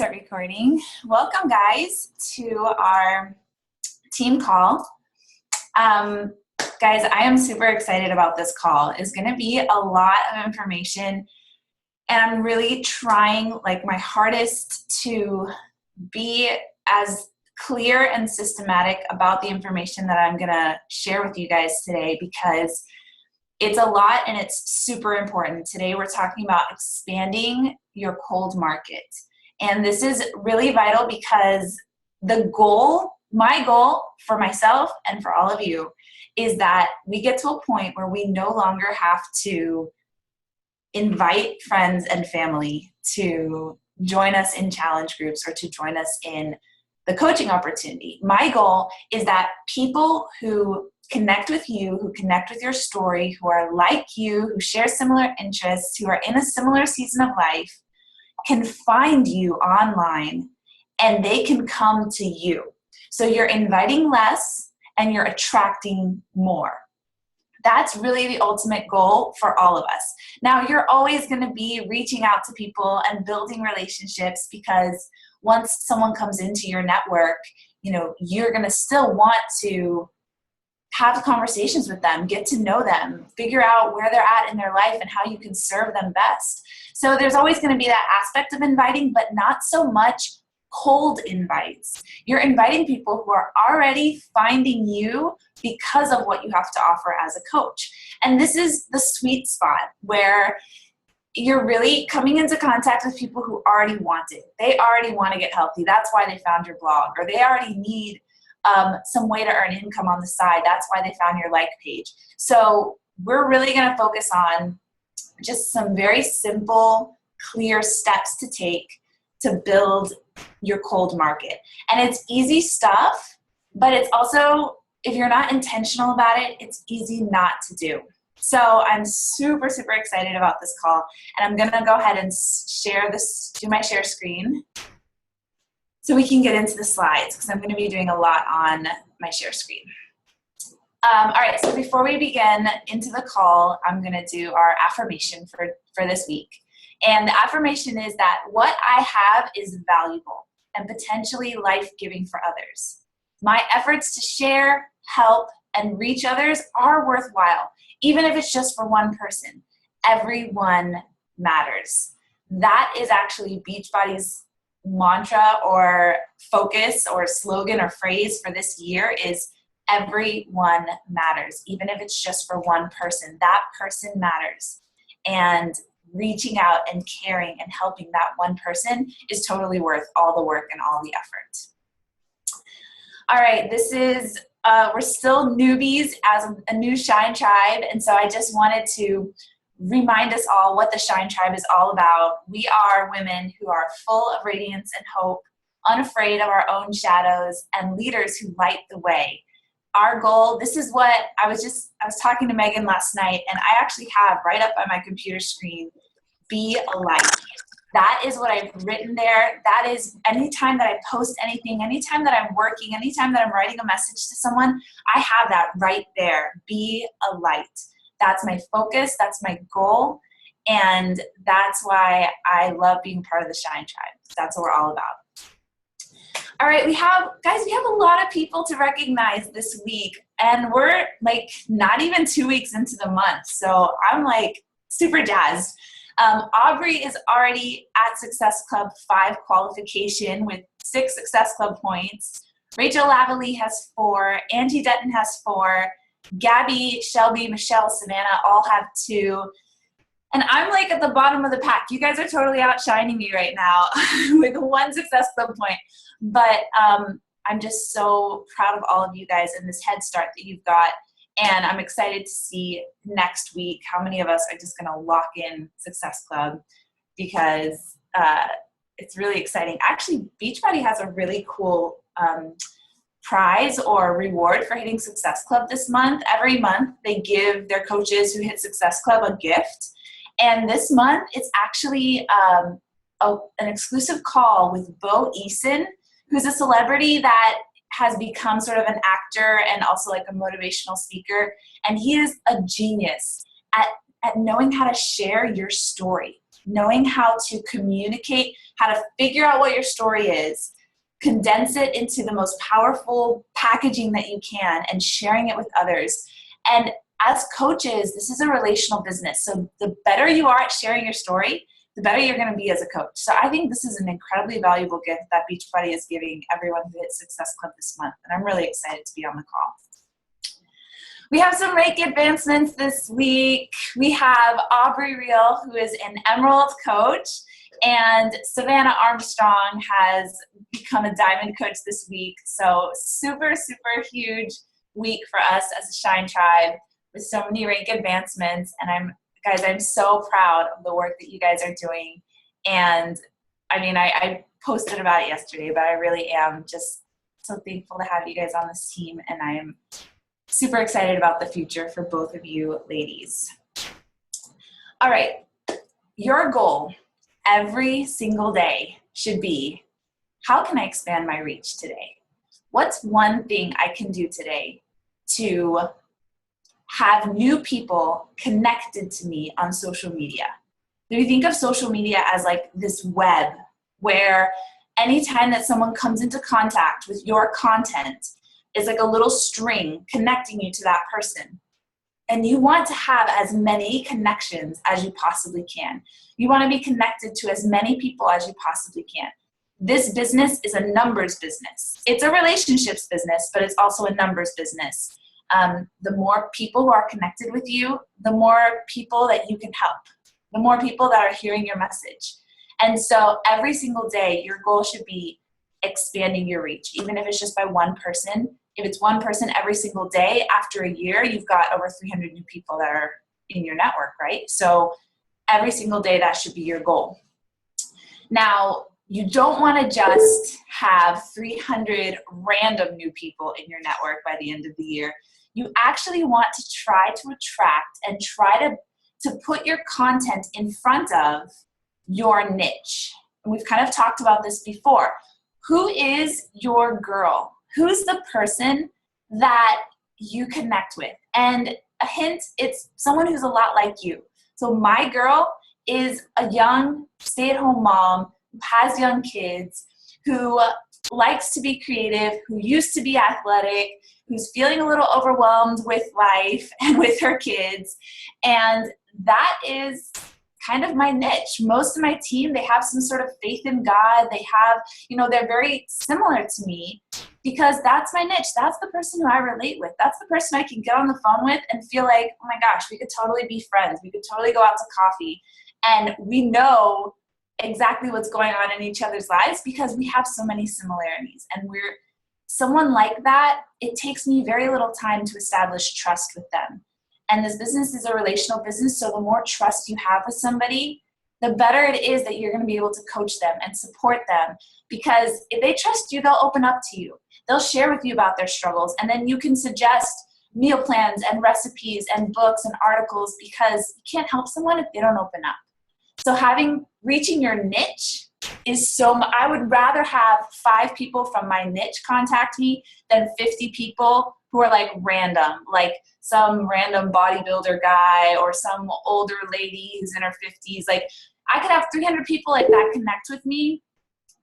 Start recording. Welcome, guys, to our team call. Guys, I am super excited about this call. It's going to be a lot of information, and I'm really trying like my hardest to be as clear and systematic about the information that I'm going to share with you guys today, because it's a lot and it's super important. Today we're talking about expanding your cold market. And this is really vital because my goal for myself and for all of you is that we get to a point where we no longer have to invite friends and family to join us in challenge groups or to join us in the coaching opportunity. My goal is that people who connect with you, who connect with your story, who are like you, who share similar interests, who are in a similar season of life, can find you online and they can come to you. So you're inviting less and you're attracting more. That's really the ultimate goal for all of us. Now, you're always going to be reaching out to people and building relationships, because once someone comes into your network, you're going to still want to have conversations with them, get to know them, figure out where they're at in their life and how you can serve them best. So there's always going to be that aspect of inviting, but not so much cold invites. You're inviting people who are already finding you because of what you have to offer as a coach. And this is the sweet spot where you're really coming into contact with people who already want it. They already want to get healthy. That's why they found your blog, or they already need some way to earn income on the side. That's why they found your like page. So we're really going to focus on just some very simple, clear steps to take to build your cold market. And it's easy stuff, but it's also, if you're not intentional about it, it's easy not to do. So I'm super, super excited about this call, and I'm going to go ahead and do my share screen so we can get into the slides, because I'm going to be doing a lot on my share screen. All right, so before we begin into the call, I'm going to do our affirmation for this week. And the affirmation is that what I have is valuable and potentially life-giving for others. My efforts to share, help, and reach others are worthwhile, even if it's just for one person. Everyone matters. That is actually Beachbody's mantra or focus or slogan or phrase for this year is everyone matters. Even if it's just for one person, that person matters. And reaching out and caring and helping that one person is totally worth all the work and all the effort. All right, this is, we're still newbies as a new Shine Tribe, and so I just wanted to remind us all what the Shine Tribe is all about. We are women who are full of radiance and hope, unafraid of our own shadows, and leaders who light the way. Our goal, this is what I was talking to Megan last night, and I actually have right up on my computer screen, be a light. That is what I've written there. That is anytime that I post anything, anytime that I'm working, anytime that I'm writing a message to someone, I have that right there, be a light. That's my focus, that's my goal, and that's why I love being part of the Shine Tribe. That's what we're all about. All right, we have a lot of people to recognize this week, and we're like not even 2 weeks into the month, so I'm like super jazzed. Aubrey is already at Success Club 5 qualification with 6 Success Club points. Rachel Lavalley has 4, Angie Dutton has 4, Gabby, Shelby, Michelle, Savannah all have 2. And I'm like at the bottom of the pack. You guys are totally outshining me right now with 1 Success Club point. But I'm just so proud of all of you guys and this head start that you've got. And I'm excited to see next week how many of us are just going to lock in Success Club, because it's really exciting. Actually, Beachbody has a really cool prize or reward for hitting Success Club this month. Every month, they give their coaches who hit Success Club a gift. And this month, it's actually an exclusive call with Bo Eason, who's a celebrity that has become sort of an actor and also like a motivational speaker. And he is a genius at knowing how to share your story. knowing how to communicate, how to figure out what your story is, condense it into the most powerful packaging that you can, and sharing it with others. And as coaches, this is a relational business. So the better you are at sharing your story, the better you're going to be as a coach. So I think this is an incredibly valuable gift that Beachbody is giving everyone who hit Success Club this month. And I'm really excited to be on the call. We have some rank advancements this week. We have Aubrey Reel, who is an Emerald coach, and Savannah Armstrong has become a Diamond coach this week. So super, super huge week for us as a Shine Tribe with so many rank advancements. And I'm so proud of the work that you guys are doing. And I mean, I posted about it yesterday, but I really am just so thankful to have you guys on this team. And I am super excited about the future for both of you ladies. All right, your goal every single day should be, how can I expand my reach today? What's one thing I can do today to have new people connected to me on social media? Do you think of social media as like this web where anytime that someone comes into contact with your content is like a little string connecting you to that person? And you want to have as many connections as you possibly can. You want to be connected to as many people as you possibly can. This business is a numbers business. It's a relationships business, but it's also a numbers business. The more people who are connected with you, the more people that you can help, the more people that are hearing your message. And so every single day, your goal should be expanding your reach, even if it's just by one person. If it's one person every single day, after a year, you've got over 300 new people that are in your network, right? So every single day, that should be your goal. Now, you don't want to just have 300 random new people in your network by the end of the year. You actually want to try to attract and try to put your content in front of your niche. And we've kind of talked about this before. Who is your girl? Who's the person that you connect with? And a hint, it's someone who's a lot like you. So my girl is a young stay-at-home mom who has young kids, who likes to be creative, who used to be athletic, who's feeling a little overwhelmed with life and with her kids. And that is kind of my niche. Most of my team, they have some sort of faith in God. They have, they're very similar to me because that's my niche. That's the person who I relate with. That's the person I can get on the phone with and feel like, oh my gosh, we could totally be friends. We could totally go out to coffee. And we know exactly what's going on in each other's lives because we have so many similarities. And we're someone like that, it takes me very little time to establish trust with them. And this business is a relational business, so the more trust you have with somebody, the better it is that you're going to be able to coach them and support them. Because if they trust you, they'll open up to you. They'll share with you about their struggles, and then you can suggest meal plans and recipes and books and articles because you can't help someone if they don't open up. So reaching your niche is I would rather have 5 people from my niche contact me than 50 people who are like random, like some random bodybuilder guy or some older lady who's in her 50s. Like I could have 300 people like that connect with me,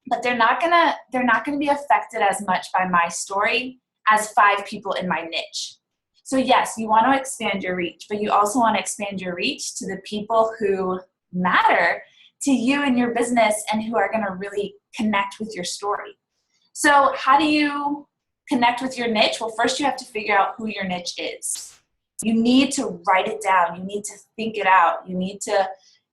but they're not gonna be affected as much by my story as 5 people in my niche. So yes, you want to expand your reach, but you also want to expand your reach to the people who matter to you and your business and who are going to really connect with your story. So how do you connect with your niche? Well, first you have to figure out who your niche is. You need to write it down. You need to think it out. You need to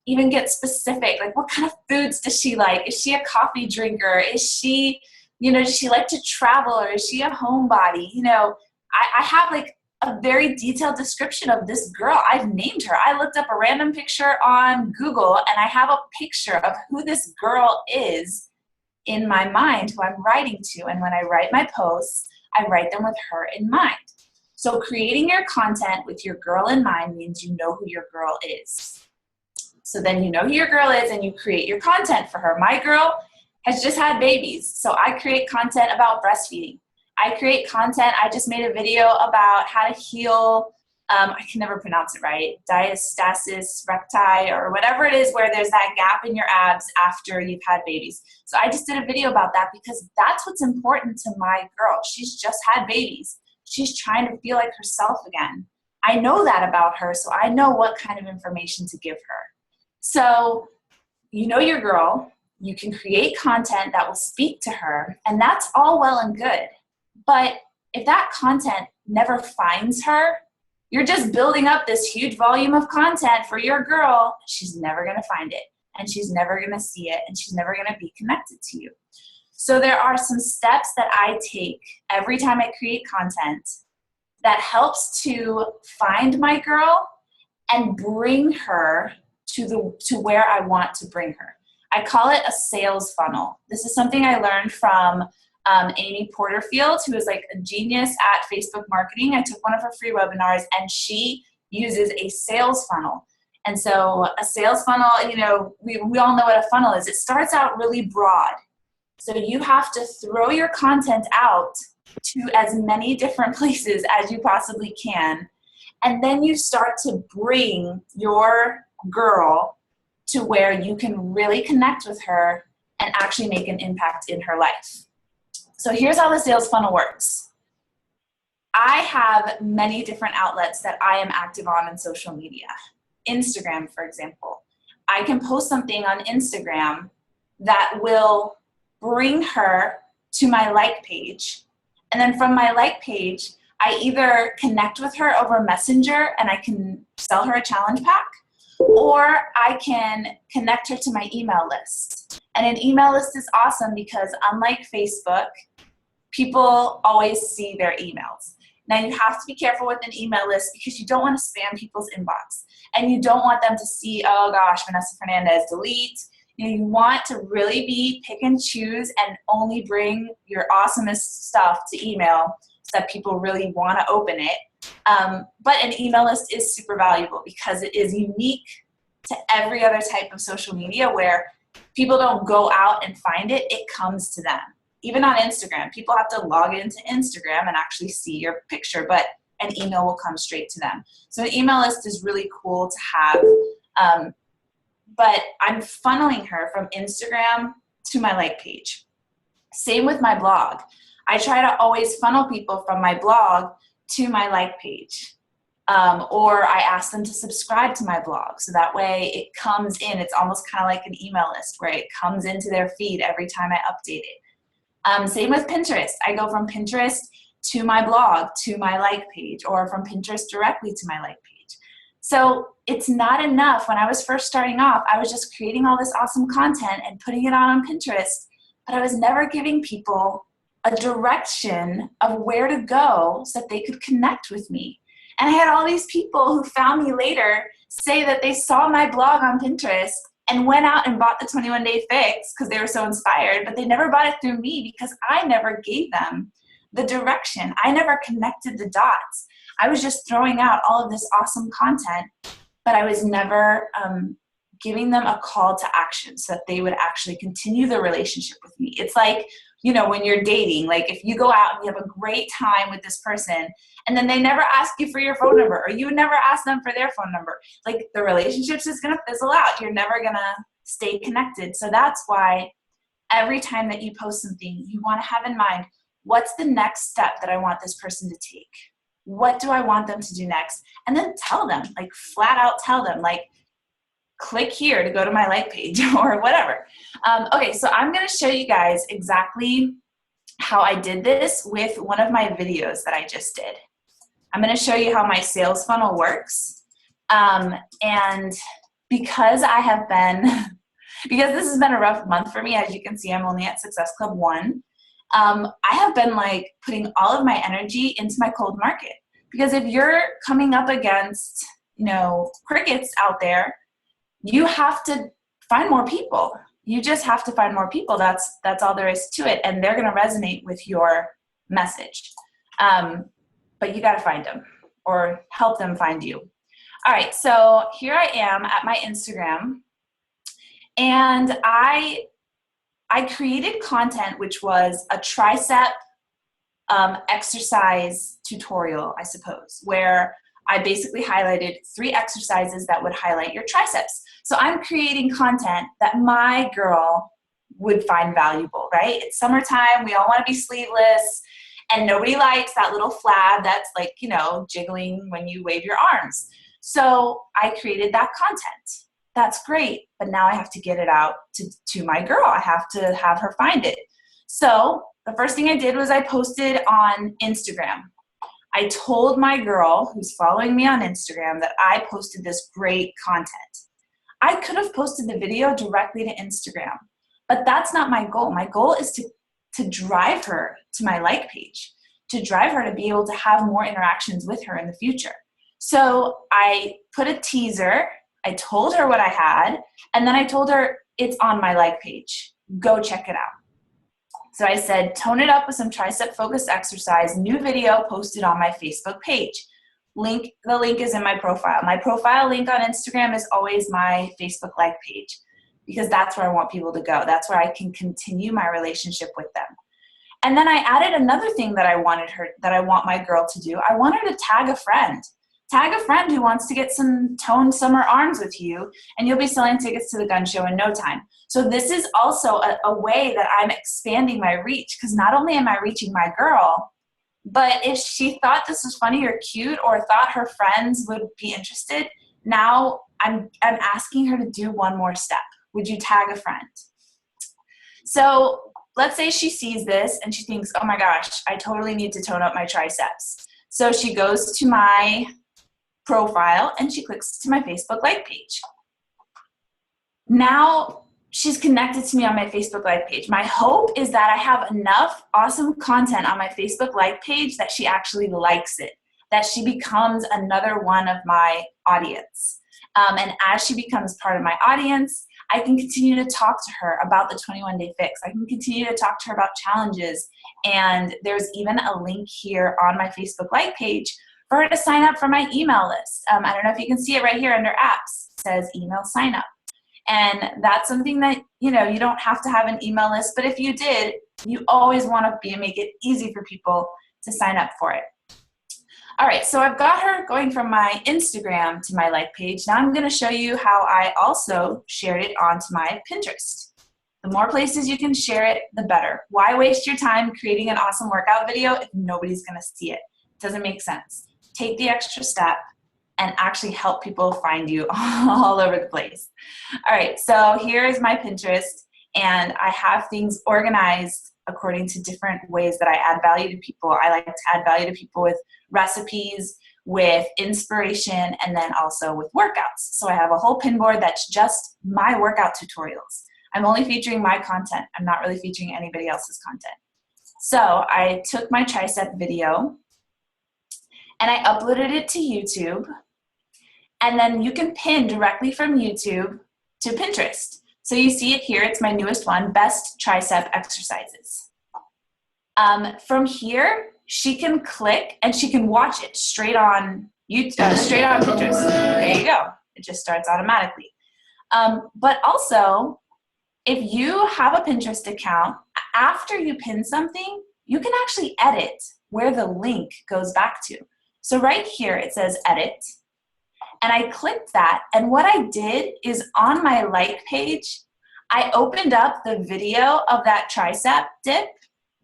even get specific. Like, what kind of foods does she like? Is she a coffee drinker? Is she, does she like to travel, or is she a homebody? I have like a very detailed description of this girl. I've named her. I looked up a random picture on Google and I have a picture of who this girl is in my mind, who I'm writing to. And when I write my posts, I write them with her in mind. So creating your content with your girl in mind means you know who your girl is. So then you know who your girl is and you create your content for her. My girl has just had babies, so I create content about breastfeeding. I create content. I just made a video about how to heal I can never pronounce it right, diastasis recti or whatever it is, where there's that gap in your abs after you've had babies. So I just did a video about that because that's what's important to my girl. She's just had babies. She's trying to feel like herself again. I know that about her, so I know what kind of information to give her. So you know your girl, you can create content that will speak to her, and that's all well and good. But if that content never finds her, you're just building up this huge volume of content for your girl. She's never going to find it, and she's never going to see it, and she's never going to be connected to you. So there are some steps that I take every time I create content that helps to find my girl and bring her to where I want to bring her. I call it a sales funnel. This is something I learned from Amy Porterfield, who is like a genius at Facebook marketing. I took one of her free webinars, and she uses a sales funnel. And so a sales funnel, you know, we all know what a funnel is. It starts out really broad. So you have to throw your content out to as many different places as you possibly can. And then you start to bring your girl to where you can really connect with her and actually make an impact in her life. So here's how the sales funnel works. I have many different outlets that I am active on in social media. Instagram, for example. I can post something on Instagram that will bring her to my like page. And then from my like page, I either connect with her over Messenger and I can sell her a challenge pack, or I can connect her to my email list. And an email list is awesome because unlike Facebook, people always see their emails. Now you have to be careful with an email list because you don't want to spam people's inbox. And you don't want them to see, oh gosh, Vanessa Fernandez, delete. You want to really be pick and choose and only bring your awesomest stuff to email so that people really want to open it. But an email list is super valuable because it is unique to every other type of social media where people don't go out and find it, it comes to them. Even on Instagram, people have to log into Instagram and actually see your picture, but an email will come straight to them. So an email list is really cool to have, but I'm funneling her from Instagram to my like page. Same with my blog. I try to always funnel people from my blog to my like page. Or I ask them to subscribe to my blog so that way it comes in. It's almost kind of like an email list where it comes into their feed every time I update it. Same with Pinterest. I go from Pinterest to my blog to my like page, or from Pinterest directly to my like page. So it's not enough. When I was first starting off, I was just creating all this awesome content and putting it on Pinterest, but I was never giving people a direction of where to go so that they could connect with me. And I had all these people who found me later say that they saw my blog on Pinterest and went out and bought the 21-day fix because they were so inspired, but they never bought it through me because I never gave them the direction. I never connected the dots. I was just throwing out all of this awesome content, but I was never giving them a call to action so that they would actually continue the relationship with me. It's like, you know, when you're dating, like if you go out and you have a great time with this person and then they never ask you for your phone number, or you never ask them for their phone number, like the relationship's just going to fizzle out. You're never going to stay connected. So that's why every time that you post something, you want to have in mind, what's the next step that I want this person to take? What do I want them to do next? And then tell them, like flat out tell them, like, click here to go to my like page or whatever. Okay, so I'm going to show you guys exactly how I did this with one of my videos that I just did. I'm going to show you how my sales funnel works. And because I have been, because this has been a rough month for me, as you can see, I'm only at Success Club 1. I have been like putting all of my energy into my cold market. Because if you're coming up against, you know, crickets out there, you have to find more people. You just have to find more people. That's all there is to it. And they're going to resonate with your message. But you got to find them or help them find you. All right. So here I am at my Instagram. And I created content, which was a tricep exercise tutorial, I suppose, where I basically highlighted 3 exercises that would highlight your triceps. So I'm creating content that my girl would find valuable, right? It's summertime, we all want to be sleeveless, and nobody likes that little flab that's like, you know, jiggling when you wave your arms. So I created that content. That's great, but now I have to get it out to my girl. I have to have her find it. So the first thing I did was I posted on Instagram. I told my girl who's following me on Instagram that I posted this great content. I could have posted the video directly to Instagram, but that's not my goal. My goal is to drive her to my like page, to drive her to be able to have more interactions with her in the future. So I put a teaser, I told her what I had, and then I told her it's on my like page. Go check it out. So I said, tone it up with some tricep focused exercise, new video posted on my Facebook page. The link is in my profile. My profile link on Instagram is always my Facebook like page because that's where I want people to go. That's where I can continue my relationship with them. And then I added another thing that I want my girl to do. I want her to tag a friend. Tag a friend who wants to get some toned summer arms with you, and you'll be selling tickets to the gun show in no time. So this is also a way that I'm expanding my reach, because not only am I reaching my girl, but if she thought this was funny or cute or thought her friends would be interested, now I'm asking her to do one more step. Would you tag a friend? So let's say she sees this and she thinks, oh my gosh, I totally need to tone up my triceps. So she goes to my profile and she clicks to my Facebook like page. Now she's connected to me on my Facebook like page. My hope is that I have enough awesome content on my Facebook like page that she actually likes it, that she becomes another one of my audience. And as she becomes part of my audience, I can continue to talk to her about the 21-day fix. I can continue to talk to her about challenges. And there's even a link here on my Facebook like page for her to sign up for my email list. I don't know if you can see it right here under apps. It says email sign up. And that's something that, you know, you don't have to have an email list, but if you did, you always want to make it easy for people to sign up for it. All right, so I've got her going from my Instagram to my like page. Now I'm going to show you how I also shared it onto my Pinterest. The more places you can share it, the better. Why waste your time creating an awesome workout video if nobody's going to see it? It doesn't make sense. Take the extra step and actually help people find you all over the place. All right, so here's my Pinterest, and I have things organized according to different ways that I add value to people. I like to add value to people with recipes, with inspiration, and then also with workouts. So I have a whole pin board that's just my workout tutorials. I'm only featuring my content. I'm not really featuring anybody else's content. So I took my tricep video and I uploaded it to YouTube. And then you can pin directly from YouTube to Pinterest. So you see it here, it's my newest one, Best Tricep Exercises. From here, she can click and she can watch it straight on YouTube, straight on Pinterest. There you go. It just starts automatically. But also, if you have a Pinterest account, after you pin something, you can actually edit where the link goes back to. So right here, it says edit. And I clicked that, and what I did is on my like page, I opened up the video of that tricep dip,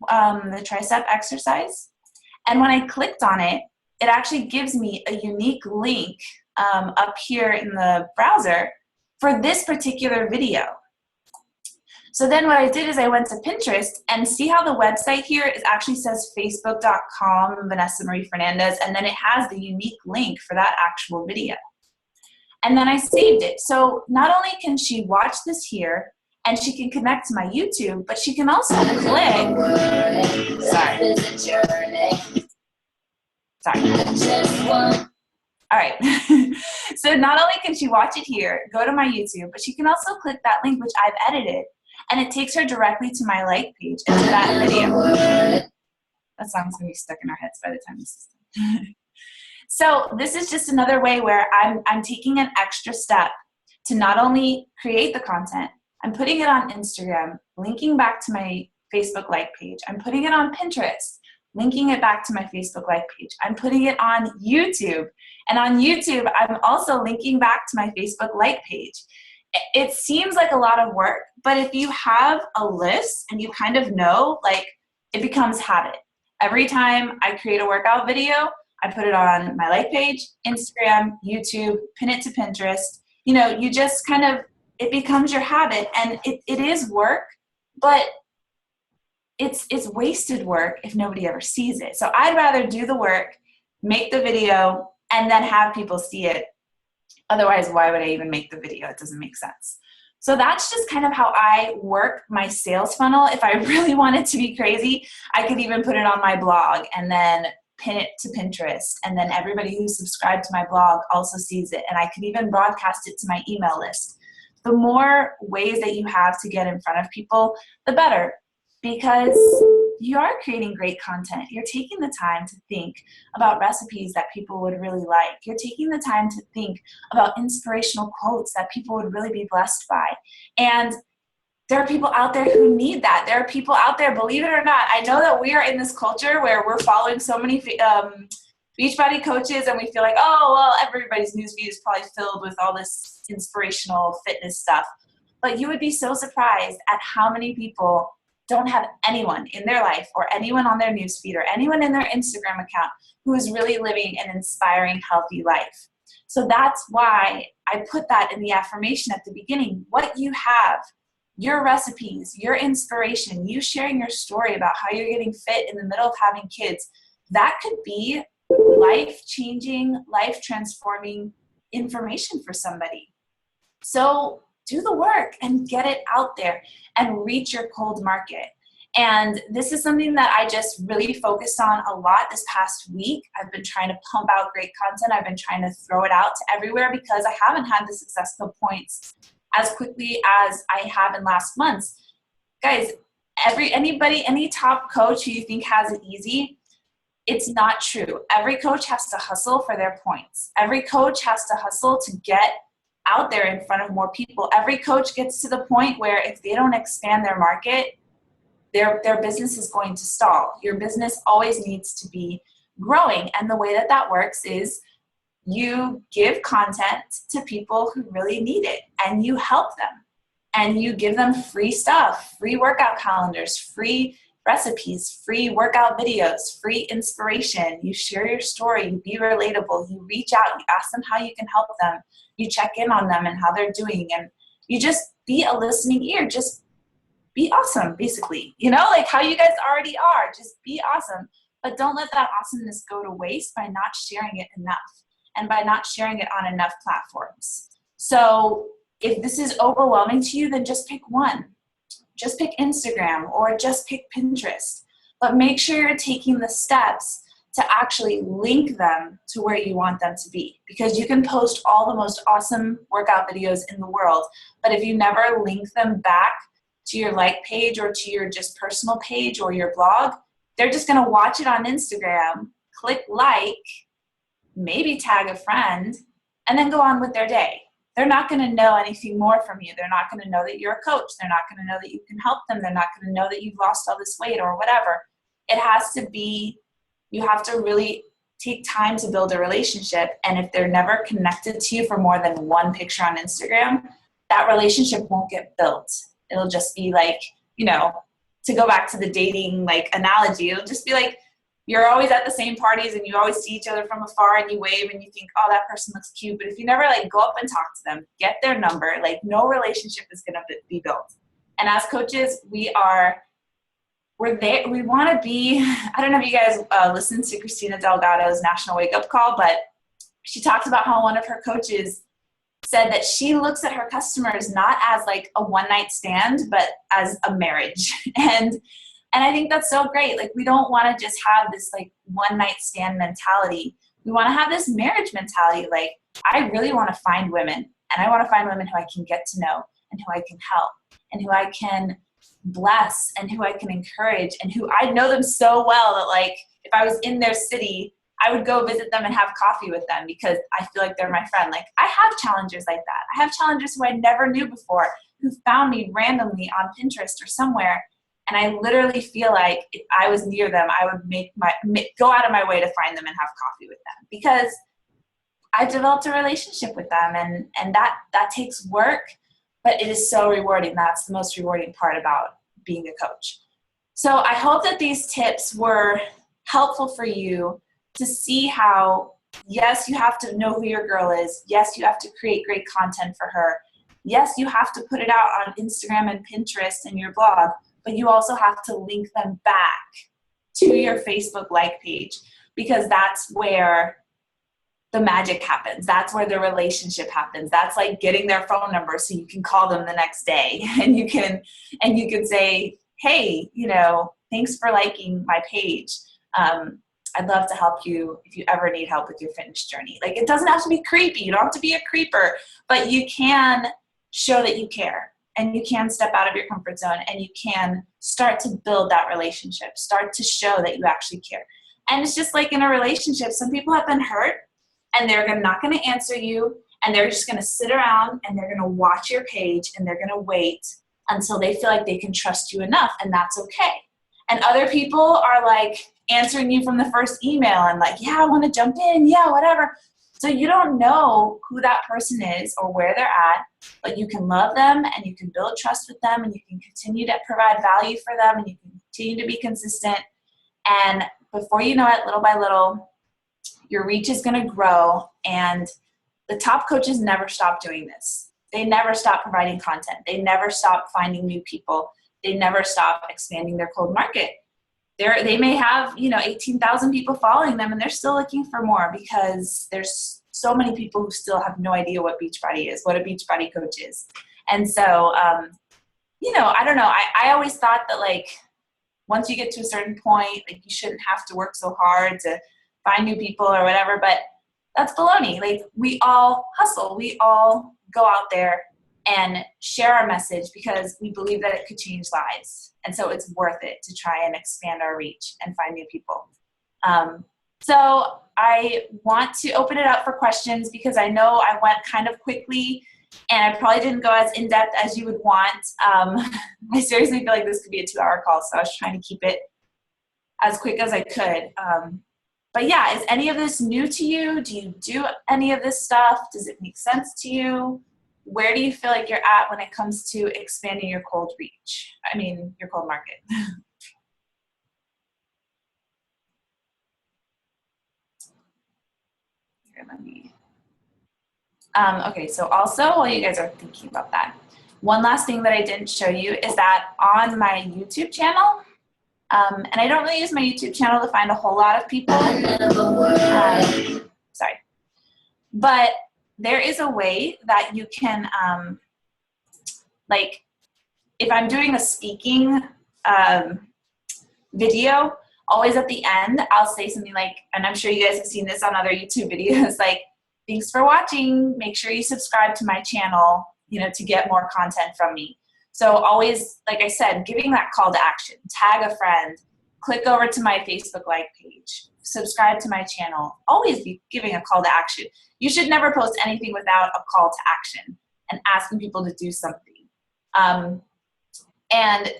the tricep exercise, and when I clicked on it, it actually gives me a unique link up here in the browser for this particular video. So then what I did is I went to Pinterest, and see how the website here actually says facebook.com Vanessa Marie Fernandez, and then it has the unique link for that actual video. And then I saved it. So not only can she watch this here, and she can connect to my YouTube, but she can also click. Sorry. All right. So not only can she watch it here, go to my YouTube, but she can also click that link, which I've edited, and it takes her directly to my like page and to that video. That song's gonna be stuck in our heads by the time this is done. So this is just another way where I'm taking an extra step to not only create the content, I'm putting it on Instagram, linking back to my Facebook like page, I'm putting it on Pinterest, linking it back to my Facebook like page. I'm putting it on YouTube. And on YouTube, I'm also linking back to my Facebook like page. It seems like a lot of work, but if you have a list and you kind of know, like, it becomes habit. Every time I create a workout video, I put it on my like page, Instagram, YouTube, pin it to Pinterest. You know, you just kind of, it becomes your habit, and it is work, but it's wasted work if nobody ever sees it. So I'd rather do the work, make the video, and then have people see it. Otherwise, why would I even make the video? It doesn't make sense. So that's just kind of how I work my sales funnel. If I really wanted to be crazy, I could even put it on my blog and then pin it to Pinterest. And then everybody who's subscribed to my blog also sees it. And I could even broadcast it to my email list. The more ways that you have to get in front of people, the better, because you are creating great content. You're taking the time to think about recipes that people would really like. You're taking the time to think about inspirational quotes that people would really be blessed by. And there are people out there who need that. There are people out there, believe it or not. I know that we are in this culture where we're following so many Beachbody coaches, and we feel like, oh, well, everybody's newsfeed is probably filled with all this inspirational fitness stuff. But you would be so surprised at how many people don't have anyone in their life or anyone on their newsfeed or anyone in their Instagram account who is really living an inspiring, healthy life. So that's why I put that in the affirmation at the beginning. What you have, your recipes, your inspiration, you sharing your story about how you're getting fit in the middle of having kids, that could be life-changing, life-transforming information for somebody. So do the work and get it out there and reach your cold market. And this is something that I just really focused on a lot this past week. I've been trying to pump out great content. I've been trying to throw it out to everywhere because I haven't had the successful points as quickly as I have in last months. Guys, any top coach who you think has it easy, it's not true. Every coach has to hustle for their points. Every coach has to hustle to get out there in front of more people. Every coach gets to the point where if they don't expand their market, their business is going to stall. Your business always needs to be growing. And the way that that works is you give content to people who really need it, and you help them. And you give them free stuff, free workout calendars, free recipes, free workout videos, free inspiration. You share your story, you be relatable, you reach out, you ask them how you can help them, you check in on them and how they're doing, and you just be a listening ear. Just be awesome, basically. You know, like how you guys already are. Just be awesome. But don't let that awesomeness go to waste by not sharing it enough and by not sharing it on enough platforms. So if this is overwhelming to you, then just pick one. Just pick Instagram or just pick Pinterest. But make sure you're taking the steps to actually link them to where you want them to be. Because you can post all the most awesome workout videos in the world, but if you never link them back to your like page or to your just personal page or your blog, they're just gonna watch it on Instagram, click like, maybe tag a friend, and then go on with their day. They're not going to know anything more from you. They're not going to know that you're a coach. They're not going to know that you can help them. They're not going to know that you've lost all this weight or whatever. It has to be, you have to really take time to build a relationship. And if they're never connected to you for more than one picture on Instagram, that relationship won't get built. It'll just be like, you know, to go back to the dating like analogy, it'll just be like, you're always at the same parties and you always see each other from afar and you wave and you think, oh, that person looks cute. But if you never like go up and talk to them, get their number, like no relationship is going to be built. And as coaches, we're there. We want to be, I don't know if you guys listened to Christina Delgado's National Wake Up Call, but she talked about how one of her coaches said that she looks at her customers not as like a one night stand, but as a marriage. And I think that's so great. Like, we don't want to just have this like one night stand mentality. We want to have this marriage mentality. Like, I really want to find women, and I want to find women who I can get to know and who I can help and who I can bless and who I can encourage and who I know them so well that like, if I was in their city, I would go visit them and have coffee with them because I feel like they're my friend. Like, I have challengers like that. I have challengers who I never knew before who found me randomly on Pinterest or somewhere. And I literally feel like if I was near them, I would go out of my way to find them and have coffee with them, because I've developed a relationship with them, and that takes work, but it is so rewarding. That's the most rewarding part about being a coach. So I hope that these tips were helpful for you to see how, yes, you have to know who your girl is. Yes, you have to create great content for her. Yes, you have to put it out on Instagram and Pinterest and your blog, but you also have to link them back to your Facebook like page, because that's where the magic happens. That's where the relationship happens. That's like getting their phone number so you can call them the next day and you can say, hey, thanks for liking my page. I'd love to help you if you ever need help with your fitness journey. Like, it doesn't have to be creepy. You don't have to be a creeper, but you can show that you care, and you can step out of your comfort zone, and you can start to build that relationship, start to show that you actually care. And it's just like in a relationship, some people have been hurt and they're not going to answer you, and they're just going to sit around and they're going to watch your page and they're going to wait until they feel like they can trust you enough, and that's okay. And other people are like answering you from the first email and like, yeah, I want to jump in, yeah, whatever. So you don't know who that person is or where they're at, but you can love them and you can build trust with them, and you can continue to provide value for them, and you can continue to be consistent. And before you know it, little by little, your reach is going to grow. And the top coaches never stop doing this. They never stop providing content. They never stop finding new people. They never stop expanding their cold market. They may have 18,000 people following them, and they're still looking for more, because there's so many people who still have no idea what Beachbody is, what a Beachbody coach is. And so, I don't know. I always thought that, like, once you get to a certain point, like, you shouldn't have to work so hard to find new people or whatever, but that's baloney. Like, we all hustle. We all go out there and share our message because we believe that it could change lives. And so it's worth it to try and expand our reach and find new people. So I want to open it up for questions, because I know I went kind of quickly and I probably didn't go as in-depth as you would want. I seriously feel like this could be a 2-hour call, so I was trying to keep it as quick as I could. But yeah, is any of this new to you? Do you do any of this stuff? Does it make sense to you? Where do you feel like you're at when it comes to expanding your cold reach? I mean, your cold market. Here, let me. Okay, so also, while you guys are thinking about that, one last thing that I didn't show you is that on my YouTube channel, and I don't really use my YouTube channel to find a whole lot of people. Sorry. But there is a way that you can, like, if I'm doing a speaking video, always at the end, I'll say something like, and I'm sure you guys have seen this on other YouTube videos, like, thanks for watching. Make sure you subscribe to my channel, to get more content from me. So always, like I said, giving that call to action, tag a friend, click over to my Facebook like page, subscribe to my channel, always be giving a call to action. You should never post anything without a call to action and asking people to do something.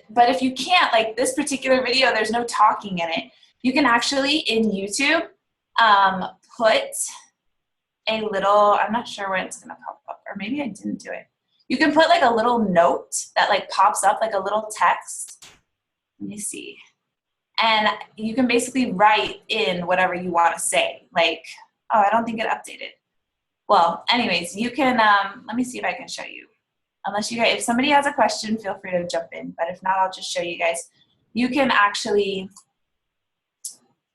But if you can't, like this particular video, there's no talking in it. You can actually, in YouTube, put a little, I'm not sure where it's gonna pop up, or maybe I didn't do it. You can put like a little note that like pops up, like a little text. Let me see. And you can basically write in whatever you want to say. Like, oh, I don't think it updated. Well, anyways, you can, let me see if I can show you. Unless you guys, if somebody has a question, feel free to jump in. But if not, I'll just show you guys. You can actually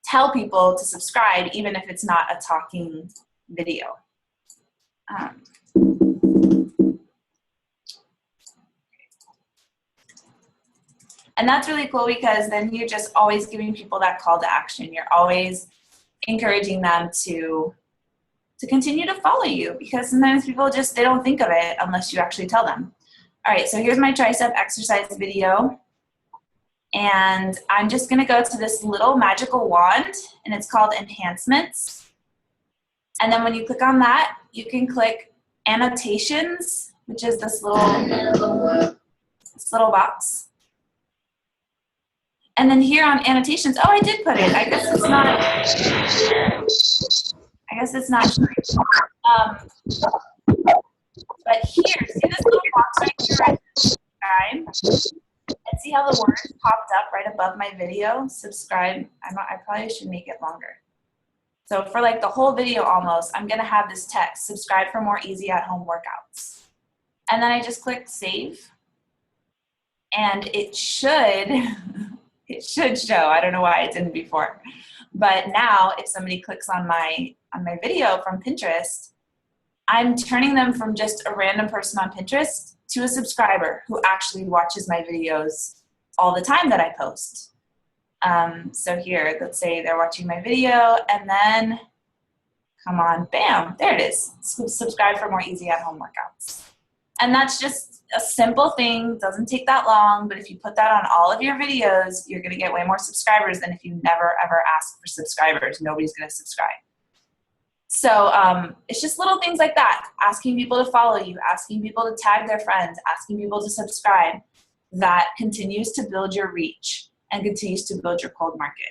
tell people to subscribe, even if it's not a talking video. And that's really cool, because then you're just always giving people that call to action. You're always encouraging them to continue to follow you, because sometimes people just, they don't think of it unless you actually tell them. All right, so here's my tricep exercise video. And I'm just gonna go to this little magical wand, and it's called Enhancements. And then when you click on that, you can click Annotations, which is this little box. And then here on annotations, oh, I did put it. I guess it's not. I guess it's not. But here, see this little box right here, right? Subscribe. And see how the words popped up right above my video? Subscribe. I probably should make it longer. So for like the whole video almost, I'm gonna have this text, subscribe for more easy at home workouts. And then I just click save. And it should, it should show. I don't know why it didn't before. But now if somebody clicks on my video from Pinterest, I'm turning them from just a random person on Pinterest to a subscriber who actually watches my videos all the time that I post. So here, let's say they're watching my video and then, come on, bam, there it is. Subscribe for more easy at home workouts. And that's just a simple thing, doesn't take that long, but if you put that on all of your videos, you're gonna get way more subscribers than if you never ever ask for subscribers. Nobody's gonna subscribe. So it's just little things like that, asking people to follow you, asking people to tag their friends, asking people to subscribe, that continues to build your reach and continues to build your cold market.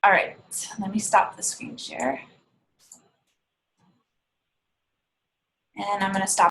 All right, let me stop the screen share. And I'm gonna stop